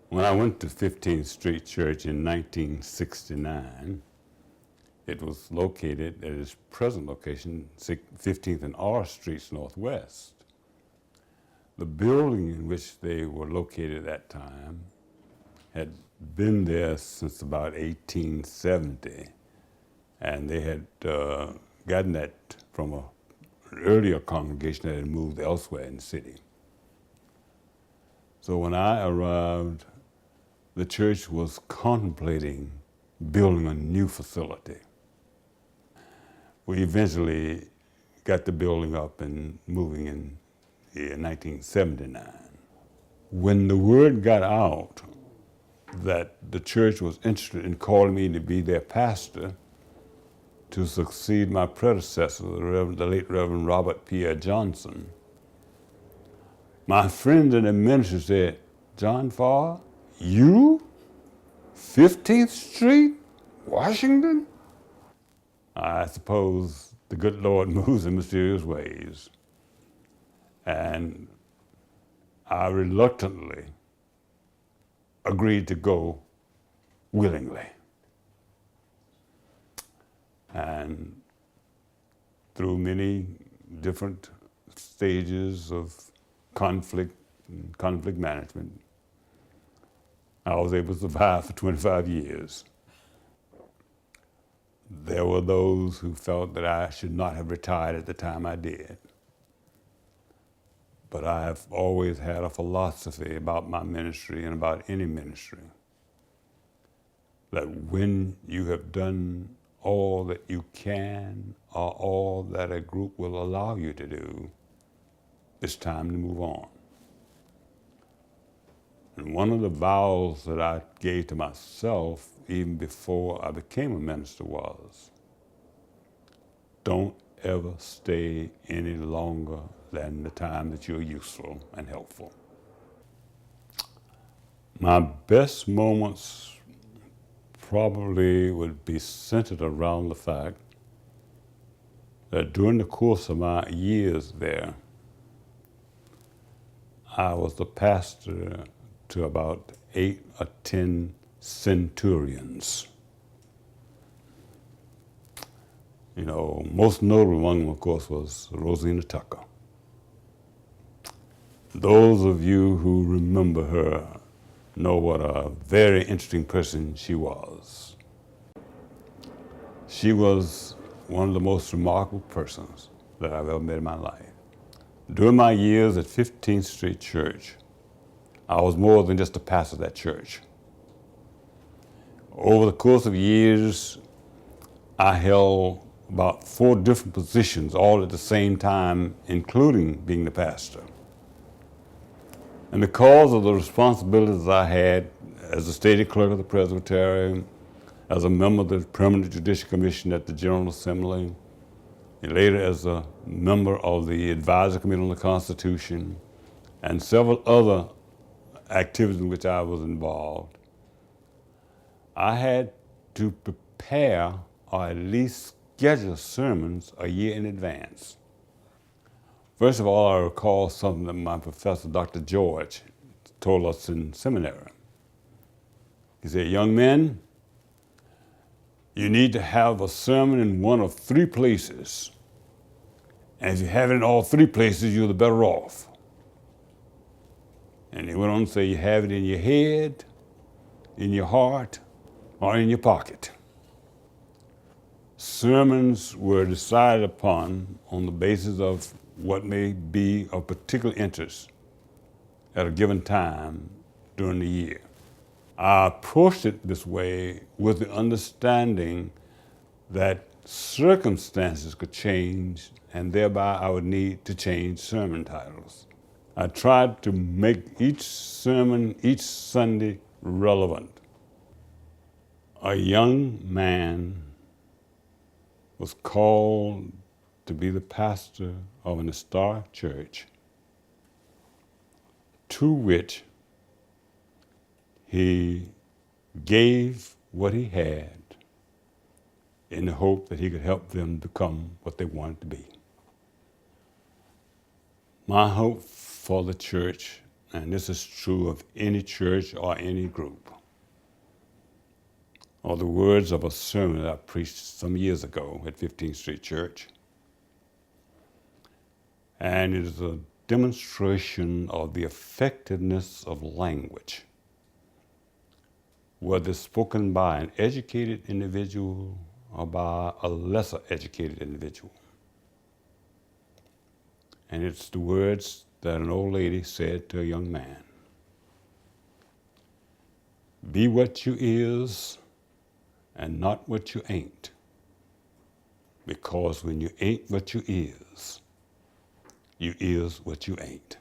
When I went to 15th Street Church in 1969, it was located at its present location, 15th and R Streets Northwest. The building in which they were located at that time had been there since about 1870, and they had gotten that from an earlier congregation that had moved elsewhere in the city. So when I arrived, the church was contemplating building a new facility. We eventually got the building up and moving in 1979. When the word got out that the church was interested in calling me to be their pastor to succeed my predecessor, the late Reverend Robert Pierre Johnson, my friends in the ministry said, "John Pharr, you? 15th Street, Washington?" I suppose the good Lord moves in mysterious ways. And I reluctantly agreed to go willingly. And through many different stages of conflict and conflict management, I was able to survive for 25 years. There were those who felt that I should not have retired at the time I did. But I have always had a philosophy about my ministry and about any ministry, that when you have done all that you can or all that a group will allow you to do, it's time to move on. And one of the vows that I gave to myself even before I became a minister was, don't ever stay any longer than the time that you're useful and helpful. My best moments probably would be centered around the fact that during the course of my years there, I was the pastor to about 8 or 10 centurions. You know, most notable among them, of course, was Rosina Tucker. Those of you who remember her know what a very interesting person she was. She was one of the most remarkable persons that I've ever met in my life. During my years at 15th Street Church, I was more than just a pastor of that church. Over the course of years, I held about 4 different positions all at the same time, including being the pastor. And because of the responsibilities I had as the stated clerk of the Presbyterian, as a member of the Permanent Judicial Commission at the General Assembly, and later as a member of the Advisory Committee on the Constitution, and several other activities in which I was involved, I had to prepare or at least schedule sermons a year in advance. First of all, I recall something that my professor, Dr. George, told us in seminary. He said, "Young men, you need to have a sermon in one of 3 places. And if you have it in all 3 places, you're the better off." And he went on to say, you have it in your head, in your heart, or in your pocket. Sermons were decided upon on the basis of what may be of particular interest at a given time during the year. I approached it this way with the understanding that circumstances could change, and thereby I would need to change sermon titles. I tried to make each sermon, each Sunday, relevant. A young man was called to be the pastor of an historic church, to which he gave what he had in the hope that he could help them become what they wanted to be. My hope for the church and this is true of any church or any group, are the words of a sermon that I preached some years ago at 15th Street Church. And it is a demonstration of the effectiveness of language, whether spoken by an educated individual or by a lesser educated individual. And it's the words that an old lady said to a young man. Be what you is and not what you ain't. Because when you ain't what you is what you ain't.